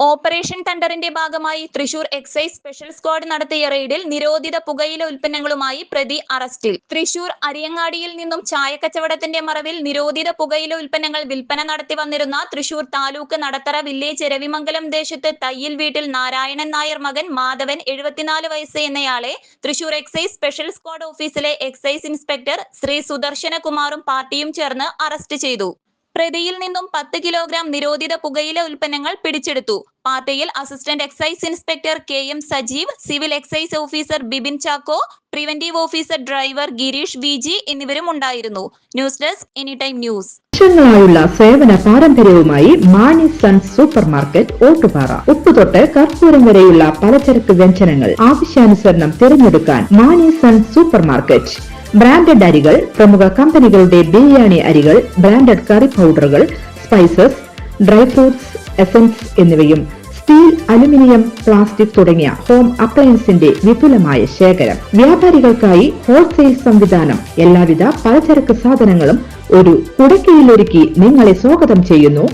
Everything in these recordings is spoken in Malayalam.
ഓപ്പറേഷൻ തണ്ടറിന്റെ ഭാഗമായി തൃശൂർ എക്സൈസ് സ്പെഷ്യൽ സ്ക്വാഡ് നടത്തിയ റെയ്ഡിൽ നിരോധിത പുകയില ഉൽപ്പന്നങ്ങളുമായി പ്രതി അറസ്റ്റിൽ. തൃശൂർ അരിയങ്ങാടിയിൽ നിന്നും ചായക്കച്ചവടത്തിന്റെ മറവിൽ നിരോധിത പുകയില ഉൽപ്പന്നങ്ങൾ വിൽപ്പന നടത്തി വന്നിരുന്ന തൃശൂർ താലൂക്ക് നടത്തറ വില്ലേജ് രവിമംഗലം ദേശത്ത് തയ്യിൽ വീട്ടിൽ നാരായണൻ നായർ മകൻ മാധവൻ 74 വയസ്സ് എന്നയാളെ തൃശൂർ എക്സൈസ് സ്പെഷ്യൽ സ്ക്വാഡ് ഓഫീസിലെ എക്സൈസ് ഇൻസ്പെക്ടർ ശ്രീ സുദർശനകുമാറും പാർട്ടിയും ചേർന്ന് അറസ്റ്റ് ചെയ്തു. പ്രതിയിൽ നിന്നും 10 കിലോഗ്രാം നിരോധിത പുകയില ഉൽപ്പന്നങ്ങൾ പിടിച്ചെടുത്തു. പാർട്ടിയിൽ assistant excise inspector KM Sajeev, civil excise officer Bibin Chacko, preventive officer driver Gireesh VG എന്നിവരും ഉണ്ടായിരുന്നു. News desk anytime news. വർഷങ്ങളായുള്ള സേവന പാരമ്പര്യവുമായി Mani sons super market Ottupara. ഉപ്പ് തൊട്ട് കർപ്പൂരം വരെയുള്ള പലചരക്ക് വ്യഞ്ജനങ്ങൾ ആവശ്യാനുസരണം തിരഞ്ഞെടുക്കാൻ Mani sons super market. Branded അരികൾ, പ്രമുഖ കമ്പനികളുടെ ബിരിയാണി അരികൾ, ബ്രാൻഡഡ് കറി പൗഡറുകൾ, സ്പൈസസ്, ഡ്രൈ ഫ്രൂട്ട്സ്, എസൻസ് എന്നിവയും സ്റ്റീൽ, അലുമിനിയം, പ്ലാസ്റ്റിക് തുടങ്ങിയ ഹോം അപ്ലയൻസിന്റെ വിപുലമായ ശേഖരം. വ്യാപാരികൾക്കായി ഹോൾസെയിൽ സംവിധാനം. എല്ലാവിധ പലചരക്ക് സാധനങ്ങളും ഒരു കുടക്കീഴിലൊരുക്കി നിങ്ങളെ സ്വാഗതം ചെയ്യുന്നു.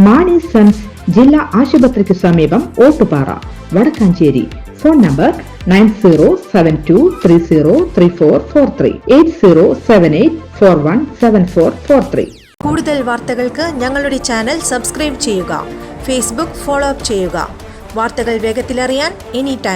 മാണി സൺസ്, ജില്ലാ ആശുപത്രിക്ക് സമീപം, ഓട്ടുപാറ, വടക്കാഞ്ചേരി. Phone number 9072303443 8078417443. കൂടുതൽ വാർത്തകൾക്ക് ഞങ്ങളുടെ ചാനൽ സബ്സ്ക്രൈബ് ചെയ്യുക. ഫേസ്ബുക്ക് ഫോളോ അപ്പ് ചെയ്യുക. വാർത്തകൾ വേഗത്തിലറിയാൻ എനിടൈം.